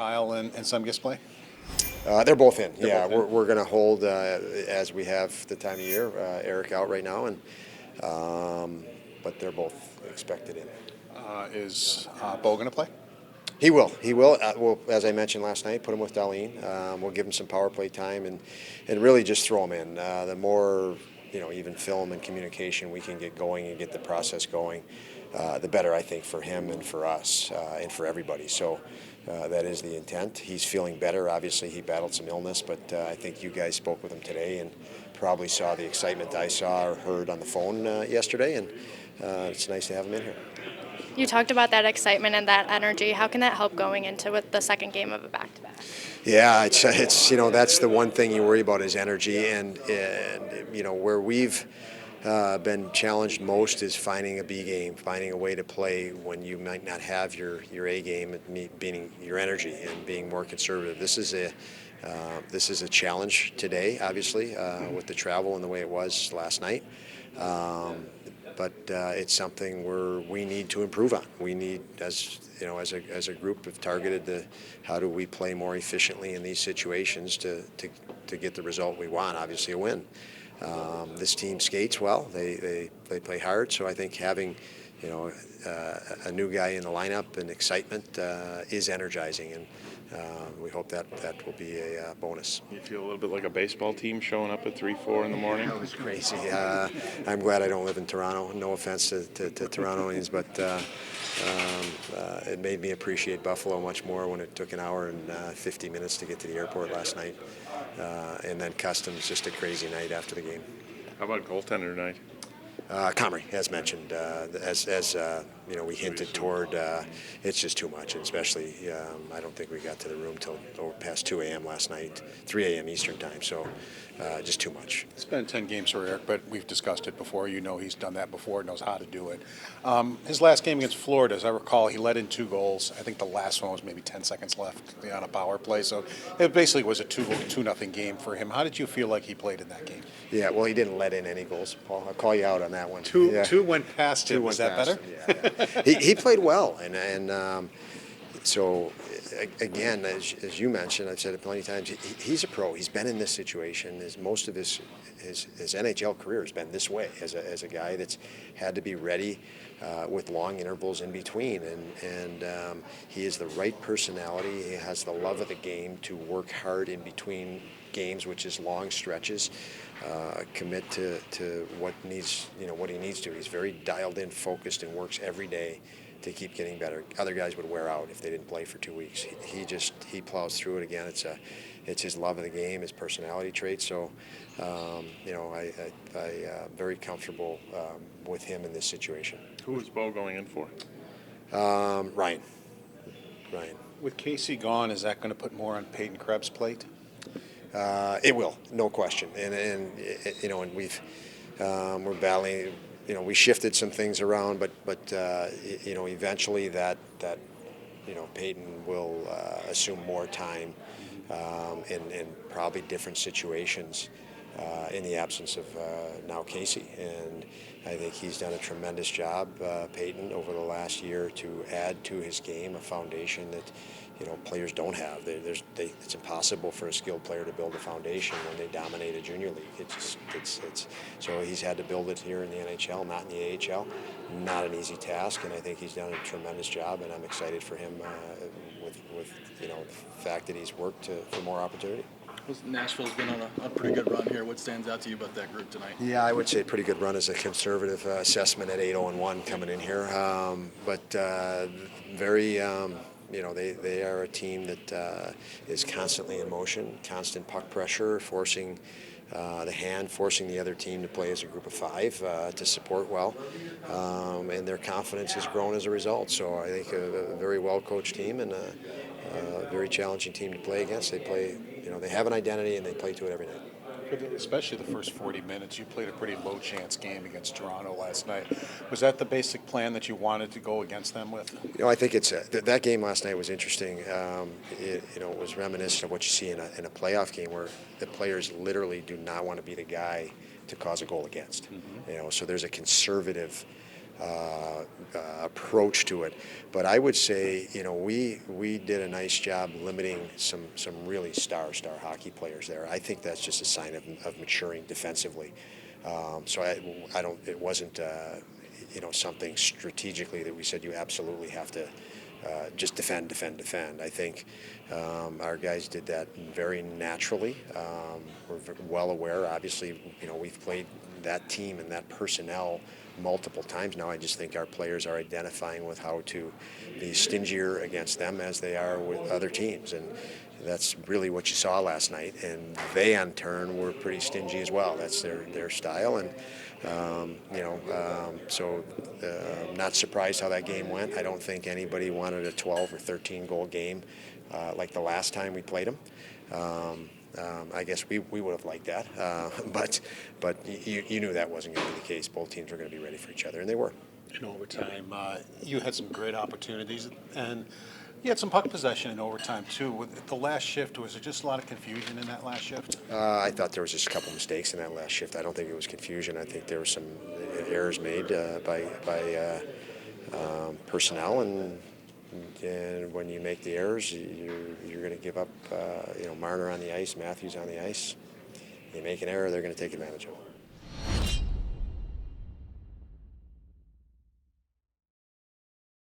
Kyle and Semgus play? They're both in. They're both in. We're going to hold, as we have the time of year, Eric out right now, but they're both expected in. Is Bo going to play? He will. He will. Well, as I mentioned last night, put him with Darlene. We'll give him some power play time and really just throw him in. The more even film and communication we can get going and get the process going, the better I think for him and for us and for everybody. So that is the intent. He's feeling better. Obviously, he battled some illness, but I think you guys spoke with him today and probably saw the excitement I saw or heard on the phone yesterday, and it's nice to have him in here. You talked about that excitement and that energy. How can that help going into with the second game of a back-to-back? Yeah, it's that's the one thing you worry about is energy, and where we've been challenged most is finding a B game, finding a way to play when you might not have your A game, meaning your energy and being more conservative. This is a challenge today, obviously, with the travel and the way it was last night. But it's something we need to improve on. We need, as a group, have targeted how do we play more efficiently in these situations to get the result we want. Obviously, a win. This team skates well. They play hard. So I think having a new guy in the lineup and excitement is energizing, and we hope that will be a bonus. You feel a little bit like a baseball team showing up at 3-4 in the morning? That was crazy. I'm glad I don't live in Toronto. No offense to Torontoans, but it made me appreciate Buffalo much more when it took an hour and 50 minutes to get to the airport last night. And then Customs, just a crazy night after the game. How about goaltender tonight? Comrie, as mentioned, we hinted toward, it's just too much, and especially I don't think we got to the room till past 2 a.m. last night, 3 a.m. Eastern time, so just too much. It's been 10 games for Eric, but we've discussed it before. He's done that before, knows how to do it. His last game against Florida, as I recall, he let in 2 goals. I think the last one was maybe 10 seconds left on a power play, so it basically was a 2-0 game for him. How did you feel like he played in that game? Yeah, well, he didn't let in any goals, Paul. I'll call you out on that one. Two went past him. Was that better? Yeah. He played well, and so again, as you mentioned, I've said it plenty of times. He's a pro. He's been in this situation. Most of his NHL career has been this way. As a guy that's had to be ready with long intervals in between, and he has the right personality. He has the love of the game to work hard in between games, which is long stretches. Commit to what he needs to. He's very dialed in, focused, and works every day to keep getting better. Other guys would wear out if they didn't play for 2 weeks. He plows through it again. It's his love of the game, his personality traits. So, I'm very comfortable with him in this situation. Who is Bo going in for? Ryan. With Casey gone, is that going to put more on Peyton Krebs' plate? It will, no question, and we're battling. We shifted some things around, but eventually that Peyton will assume more time in probably different situations in the absence of now Casey, and I think he's done a tremendous job, Peyton, over the last year to add to his game a foundation that players don't have. It's impossible for a skilled player to build a foundation when they dominate a junior league. So he's had to build it here in the NHL, not in the AHL. Not an easy task, and I think he's done a tremendous job, and I'm excited for him with the fact that he's worked for more opportunity. Nashville's been on a pretty good run here. What stands out to you about that group tonight? Yeah, I would say pretty good run is a conservative assessment at 8-0-1 coming in here, but very. They are a team that is constantly in motion, constant puck pressure, forcing forcing the other team to play as a group of 5 to support well, and their confidence has grown as a result. So I think a very well-coached team and a very challenging team to play against. They play, they have an identity and they play to it every night. Especially the first 40 minutes. You played a pretty low-chance game against Toronto last night. Was that the basic plan that you wanted to go against them with? I think it's that game last night was interesting. It was reminiscent of what you see in a playoff game where the players literally do not want to be the guy to cause a goal against. So there's a conservative approach to it. But I would say, we did a nice job limiting some really star hockey players there. I think that's just a sign of maturing defensively. So I don't. It wasn't something strategically that we said you absolutely have to just defend. I think our guys did that very naturally. We're well aware. Obviously, we've played that team and that personnel multiple times now. I just think our players are identifying with how to be stingier against them as they are with other teams, and that's really what you saw last night. And they, in turn, were pretty stingy as well. That's their style, and I'm not surprised how that game went. I don't think anybody wanted a 12 or 13 goal game like the last time we played them. I guess we would have liked that, but you knew that wasn't going to be the case. Both teams were going to be ready for each other, and they were. In overtime, you had some great opportunities, and you had some puck possession in overtime too. With the last shift, was there just a lot of confusion in that last shift? I thought there was just a couple mistakes in that last shift. I don't think it was confusion. I think there were some errors made by personnel, and when you make the errors, you're going to give up. Marner on the ice, Matthews on the ice. You make an error, they're going to take advantage of it.